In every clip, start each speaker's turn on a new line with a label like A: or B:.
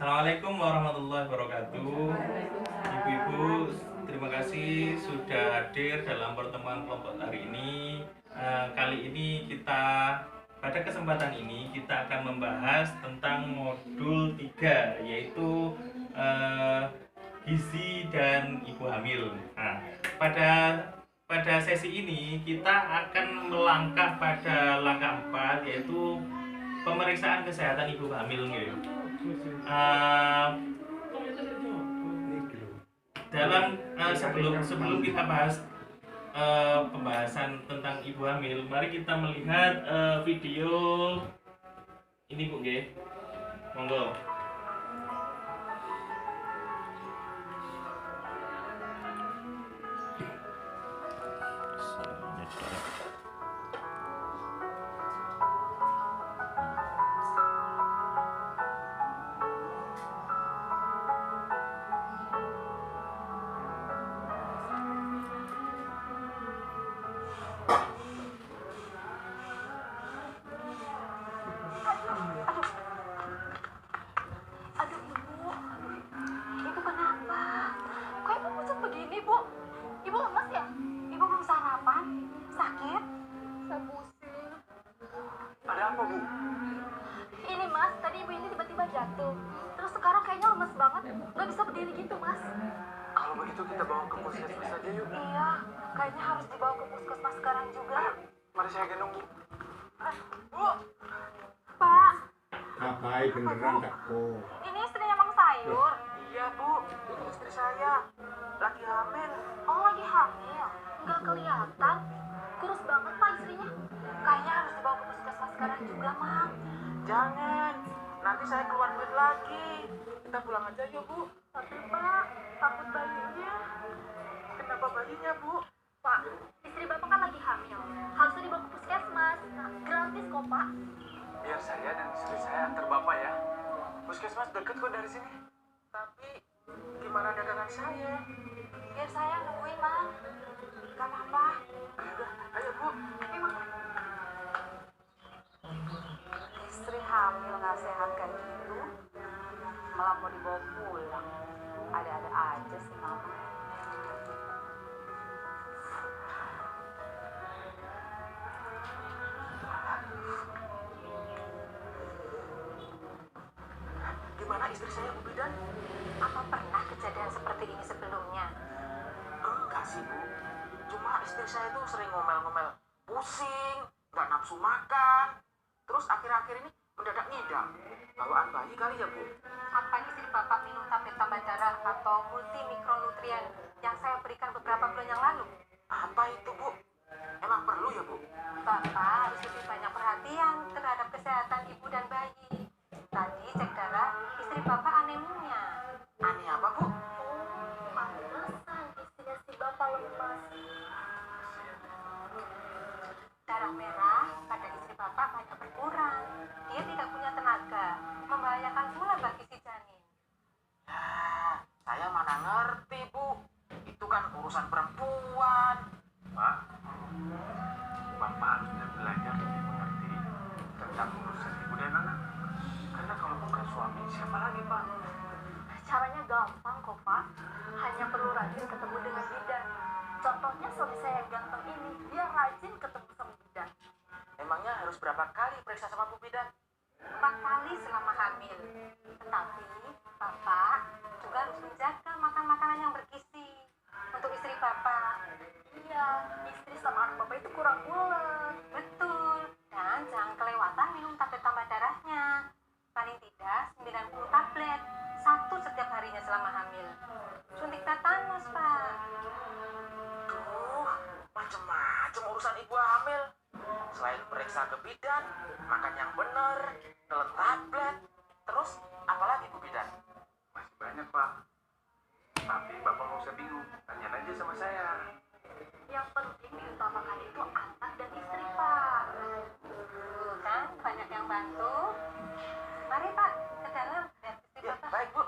A: Assalamualaikum warahmatullahi wabarakatuh. Ibu-ibu, terima kasih sudah hadir dalam pertemuan kelompok hari ini. Kali ini pada kesempatan ini kita akan membahas tentang modul 3, yaitu gizi dan ibu hamil. Nah, pada sesi ini kita akan melangkah pada langkah 4, yaitu pemeriksaan kesehatan ibu hamil. Sebelum kita bahas pembahasan tentang ibu hamil, mari kita melihat video ini, Bu G. Monggo.
B: Kayaknya harus dibawa ke puskesmas sekarang juga.
C: Mari saya gendong, Bu.
B: Bu. Pak.
D: Ngapain beneran tak kok?
B: Ini istrinya Mang Sayur.
C: Iya, Bu. Ini istri saya. Lagi hamil.
B: Oh, lagi hamil. Nggak kelihatan. Kurus banget, Pak, istrinya. Kayaknya harus dibawa ke puskesmas sekarang juga, Mang.
C: Jangan. Nanti saya keluar duit lagi. Kita pulang aja yuk, Bu.
B: Tapi, Pak, takut bayinya.
C: Kenapa bayinya, Bu?
B: Pak, istri Bapak kan lagi hamil. Harusnya dibawa ke puskesmas. Gratis kok, Pak.
C: Biar saya dan istri saya antar Bapak ya. Puskesmas deket kok dari sini. Tapi gimana dagangan saya?
B: Biar saya nungguin, Mang. Gak apa-apa.
C: Udah, ayo, Bu.
B: Tapi, Mang. Istri hamil nggak sehat kayak gitu, malah mau dibawa pulang. Ada-ada aja sih, Mama.
C: Gimana istri saya, Bu Bidan?
B: Apa pernah kejadian seperti ini sebelumnya?
C: Enggak sih, Bu. Cuma istri saya tuh sering ngomel-ngomel, pusing, nggak nafsu makan. Terus akhir-akhir ini mendadak ngidam. Bawaan bayi kali ya, Bu?
B: Apa istri Bapak minum tablet tambah darah atau multi mikronutrien yang saya berikan beberapa bulan yang lalu?
C: Apa itu, Bu? Emang perlu ya, Bu?
B: Bapak harus lebih banyak perhatian terhadap kesehatan ibu dan bayi. Tadi cek darah, istri Bapak anemia.
C: Aneh apa, Bu?
B: Pantesan istrinya si Bapak lemas. Darah merah pada istri Bapak banyak berkurang. Dia tidak punya tenaga, membahayakan pula bagi si janin.
C: Ya, saya mana ngerti, Bu. Itu kan urusan perempuan. Pak, Bapak harusnya belajar lebih mengerti tentang urusan ibu dan anak. Karena kalau bukan suami, siapa lagi, Pak?
B: Caranya gampang kok, Pak. Hanya perlu rajin ketemu dengan bidan. Contohnya suami saya yang ganteng ini, dia rajin ketemu sama bidan.
C: Emangnya harus berapa kali periksa sama Bu Bidan?
B: 4 kali selama hamil. Tetapi Bapak juga harus menjaga makan makanan yang bergizi untuk istri Bapak. Iya, istri sama anak Bapak itu kurang bulat. Betul. Dan jangan kelewatan minum tablet tambah darahnya. Paling tidak 90 tablet, 1 setiap harinya selama hamil. Suntik tetanus, Pak.
C: Duh, macem-macem urusan ibu hamil. Selain periksa ke bidan, makan yang benar, telan tablet, terus apalagi Bu Bidan? Masih banyak, Pak. Tapi Bapak nggak usah bingung, tanya aja sama saya.
B: Yang penting diutamakan itu anak dan istri, Pak. Tuh kan, banyak yang bantu. Mari, Pak, ke dalam. Lihat istri
C: Ya,
B: Bapak.
C: baik, Bu.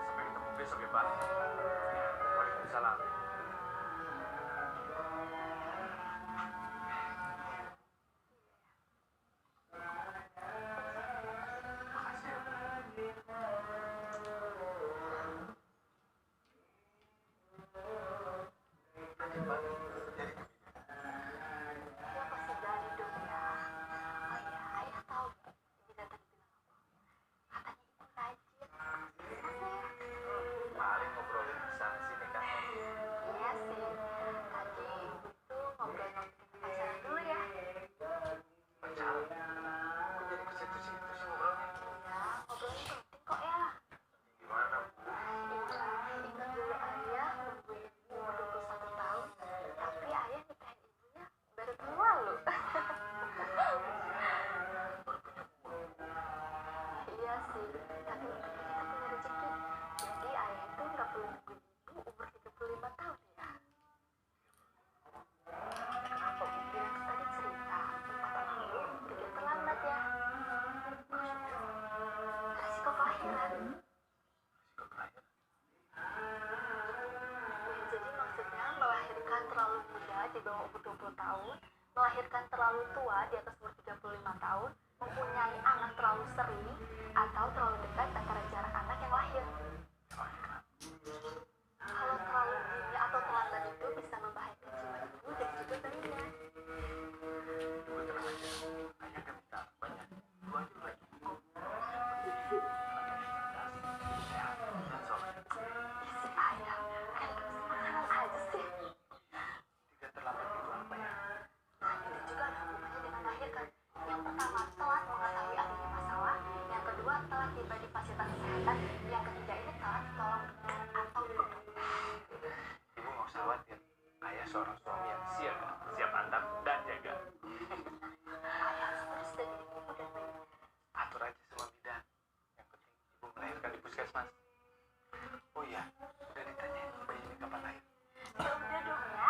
C: Sampai ketemu besok ya, Pak. Waalaikumsalam.
B: di bawah umur 20 tahun, melahirkan terlalu tua di atas umur 35 tahun, mempunyai anak terlalu sering, atau terlalu dekat antara jarak anak yang lahir. Kalau terlalu dini atau terlambat itu bisa membahayakan jiwa ibu dan juga bayinya.
C: Ibu tenang aja. Ayah udah minta banyak. Dua juga cukup. Sehat dan soleh.
B: Si ayah, kayak makanan aja sih.
C: Tidak terlambat itu apa ya?
B: Nah, itu juga ada hubungannya dengan melahirkan. Yang pertama, telat mengetahui adanya masalah. Yang kedua, telat tiba di fasilitas kesehatan. Yang ketiga ini telat tolong dekat atau duduk.
C: Ibu nggak usah khawatir. Ayah seorang suami yang siap antap dan jaga.
B: Ayah harus terus dan diri ibu dan bayi.
C: Atur aja sama bidan. Yang penting ibu melahirkan di puskesmas. Oh iya, udah ditanyain bayi ini kapan lahir?
B: Ya udah dong ya.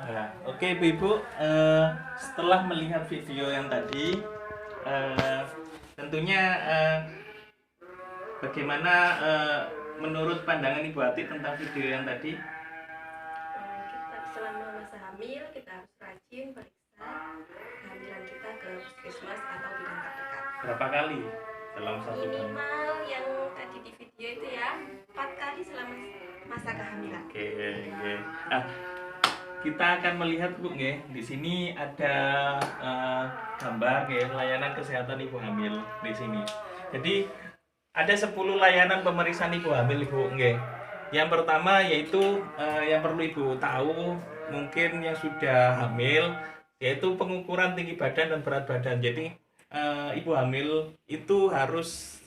A: Nah, oke Ibu-Ibu, setelah melihat video yang tadi, tentunya bagaimana menurut pandangan Ibu Ati tentang video yang tadi?
E: Kita selama masa hamil kita harus rajin periksa kehamilan kita ke puskesmas atau bidan terdekat.
A: Berapa kali dalam satu tahun?
E: Minimal yang tadi di video itu ya 4 kali selama masa kehamilan.
A: Oke, oke. Ah, kita akan melihat Bu, nggih. Di sini ada gambar nggih layanan kesehatan ibu hamil di sini. Jadi ada 10 layanan pemeriksaan ibu hamil Ibu, nggih. Yang pertama yaitu yang perlu Ibu tahu mungkin yang sudah hamil yaitu pengukuran tinggi badan dan berat badan. Jadi ibu hamil itu harus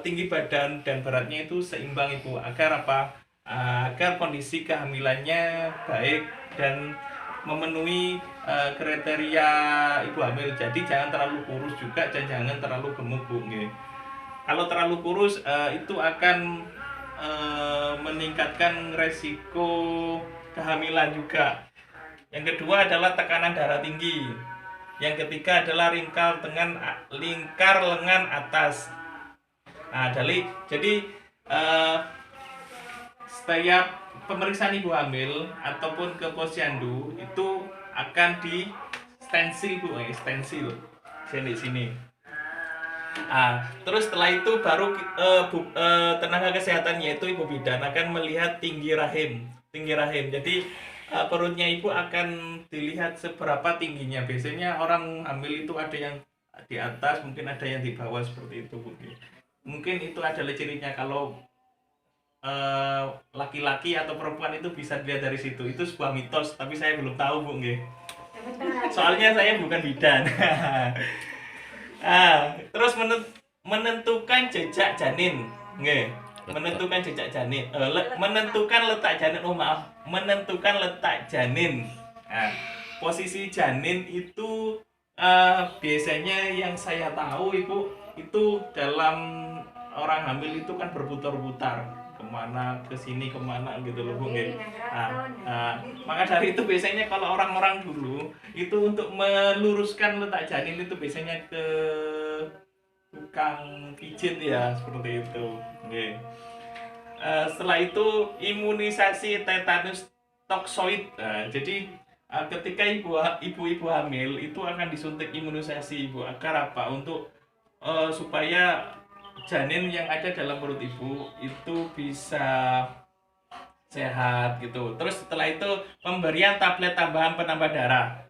A: tinggi badan dan beratnya itu seimbang Ibu agar apa? Agar kondisi kehamilannya baik dan memenuhi kriteria ibu hamil. Jadi jangan terlalu kurus juga dan jangan terlalu gemuk Bu, nggih. Kalau terlalu kurus itu akan meningkatkan resiko kehamilan juga. Yang kedua adalah tekanan darah tinggi. Yang ketiga adalah lingkar lengan atas. Nah, jadi setiap pemeriksaan ibu hamil ataupun ke posyandu itu akan di stensil Bu, stensil di sini. Terus setelah itu baru tenaga kesehatan yaitu ibu bidan akan melihat tinggi rahim. Jadi perutnya ibu akan dilihat seberapa tingginya. Biasanya orang hamil itu ada yang di atas, mungkin ada yang di bawah seperti itu Bu. Mungkin itu adalah cirinya kalau laki-laki atau perempuan itu bisa dilihat dari situ. Itu sebuah mitos, tapi saya belum tahu Bu, nggih. Soalnya saya bukan bidan. Terus menentukan jejak janin, nggih. Menentukan jejak janin, menentukan letak janin. Menentukan letak janin. Posisi janin itu biasanya yang saya tahu Ibu itu dalam orang hamil itu kan berputar-putar kemana ke sini kemana gitu loh Bu, nggih. Maka dari itu biasanya kalau orang-orang dulu itu untuk meluruskan letak janin itu biasanya ke tukang pijit ya seperti itu, nggih. Setelah itu imunisasi tetanus toksoid. Jadi ketika ibu hamil itu akan disuntik imunisasi Ibu agar apa? Untuk supaya janin yang ada dalam perut ibu itu bisa sehat gitu. Terus setelah itu pemberian tablet tambahan penambah darah.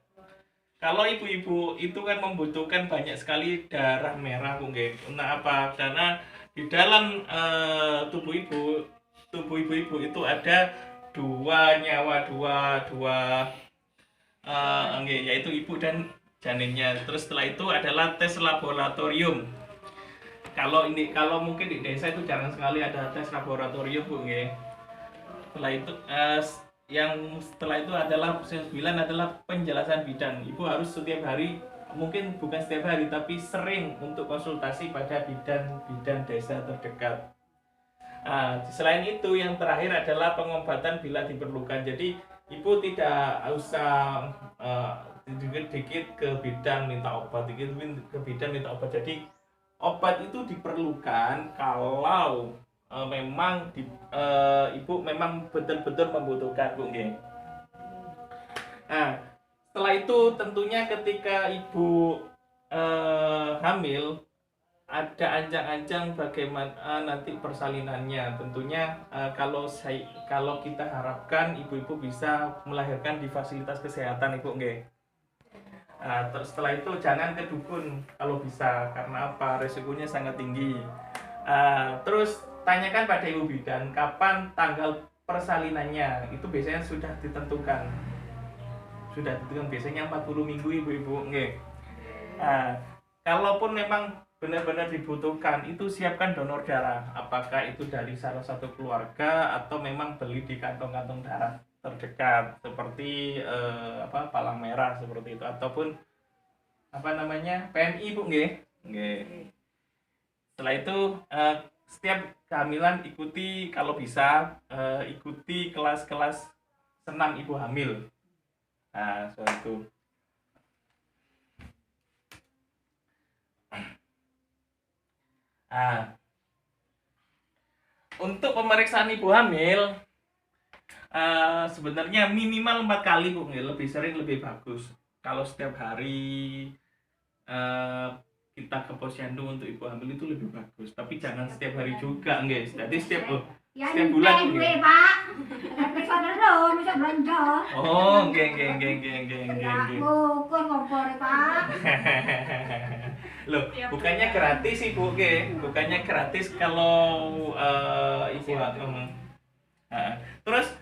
A: Kalau ibu-ibu itu kan membutuhkan banyak sekali darah merah Bu, nggih. Nah, apa? Karena di dalam tubuh ibu-ibu itu ada dua nyawa, yaitu ibu dan janinnya. Terus setelah itu adalah tes laboratorium. Kalau mungkin di desa itu jarang sekali ada tes laboratorium Bu, nggih. Setelah itu setelah itu adalah yang 9 adalah penjelasan bidan. Ibu harus setiap hari, mungkin bukan setiap hari tapi sering untuk konsultasi pada bidan desa terdekat. Selain itu yang terakhir adalah pengobatan bila diperlukan. Jadi ibu tidak usah dikit ke bidan minta obat, dikit ke bidan minta obat. Jadi obat itu diperlukan kalau memang ibu memang betul-betul membutuhkan, Bu nggih. Nah, setelah itu tentunya ketika ibu hamil ada ancang-ancang bagaimana nanti persalinannya. Tentunya kalau kita harapkan ibu-ibu bisa melahirkan di fasilitas kesehatan, Ibu nggih. Terus setelah itu jangan ke dukun kalau bisa, karena apa? Resikonya sangat tinggi. Terus tanyakan pada ibu bidan kapan tanggal persalinannya. Itu biasanya sudah ditentukan. Biasanya 40 minggu, ibu-ibu nggih. Kalaupun memang benar-benar dibutuhkan, itu siapkan donor darah. Apakah itu dari salah satu keluarga atau memang beli di kantong-kantong darah terdekat seperti palang merah seperti itu, ataupun PMI, Bu nggih. Setelah itu setiap kehamilan ikuti, kalau bisa ikuti kelas-kelas senam ibu hamil. Nah, soal itu. Untuk pemeriksaan ibu hamil sebenarnya minimal 4 kali, Bu, lebih sering lebih bagus. Kalau setiap hari kita ke posyandu untuk ibu hamil itu lebih bagus, tapi jangan setiap hari juga, nggih. Jadi setiap bulan,
B: gue, Pak. Periksa terus, bisa belanja.
A: Oh, nggih.
B: Ngukur kompor, Pak.
A: Loh, bukannya gratis, Ibu, nggih. Bukannya gratis kalau ibu terus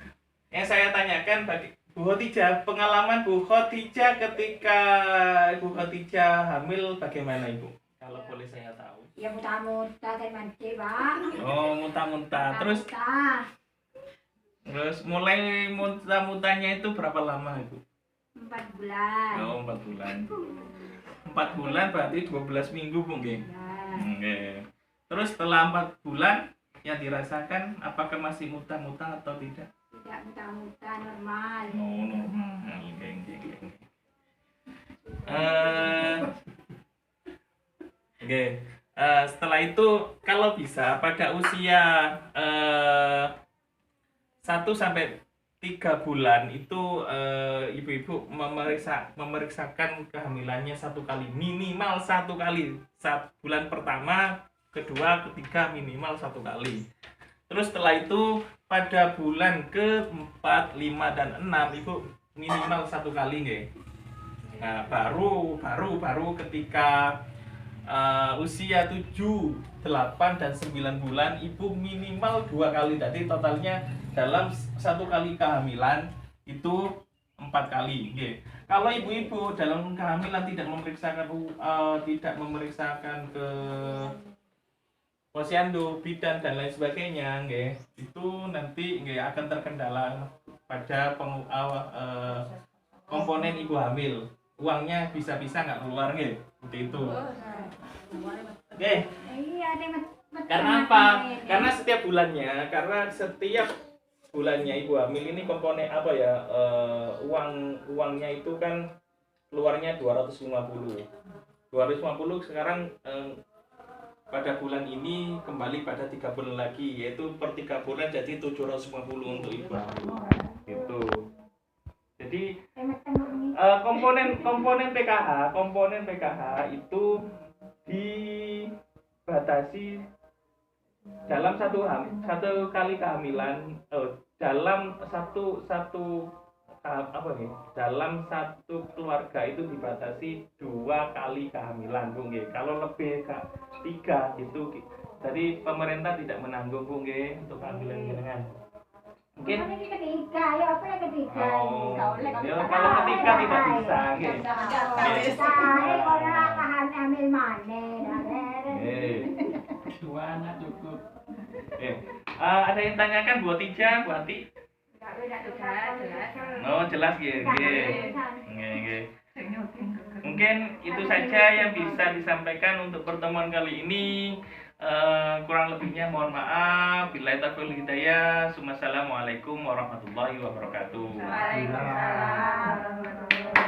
A: yang saya tanyakan tadi, Bu Khotijah, pengalaman Bu Khotijah ketika Ibu Khotijah hamil bagaimana, Ibu? Kalau boleh saya tahu.
B: Ya muntah-muntah kan mandi, Pak.
A: Oh, muntah-muntah. Terus mulai muntah-muntahnya itu berapa lama, Ibu?
B: 4 bulan.
A: Oh, 4 bulan. 4 bulan berarti 12 minggu, Bu nggih.
B: Ya.
A: Terus setelah 4 bulan yang dirasakan apakah masih muntah-muntah atau tidak?
B: Tidak muntah-muntah, normal.
A: Oh, normal. Setelah itu kalau bisa pada usia 1 sampai 3 bulan itu ibu-ibu memeriksakan kehamilannya 1 kali, minimal 1 kali. Bulan pertama, kedua, ketiga minimal 1 kali. Terus setelah itu pada bulan ke-4, 5 dan 6 ibu minimal 1 kali nggih. Nah, baru ketika usia 7, 8 dan 9 bulan ibu minimal 2 kali. Jadi totalnya dalam 1 kali kehamilan itu 4 kali nggih. Kalau ibu-ibu dalam kehamilan tidak memeriksakan ke posyandu, bidan dan lain sebagainya nggih, itu nanti nggih akan terkendala pada komponen ibu hamil. Uangnya bisa-bisa nggak keluar nggih, seperti itu. Nggih. Karena apa? Karena setiap bulannya ibu hamil ini komponen uangnya itu kan keluarnya 250 sekarang pada bulan ini kembali pada 3 bulan lagi, yaitu per 3 bulan jadi 750 untuk ibu hamil gitu. Jadi komponen PKH itu dibatasi dalam satu kali kehamilan, dalam satu keluarga itu dibatasi 2 kali kehamilan, Bu nggih. Kalau lebih 3 itu jadi pemerintah tidak menanggung, Bu nggih, untuk kehamilan jenengan. Mungkin
B: ketiga, ya apa yang ketiga?
A: Kalau ketiga tidak bisa, nggih.
B: Kalau hamil mana?
A: 2 anak cukup. Ada yang tanyakan Bu Khotijah, Bu Ati? Oh, jelas nggih. Mungkin itu saja yang bisa disampaikan untuk pertemuan kali ini. Kurang lebihnya mohon maaf. Billahi taufiq wal hidayah. Assalamualaikum warahmatullahi wabarakatuh.
B: Waalaikumsalam.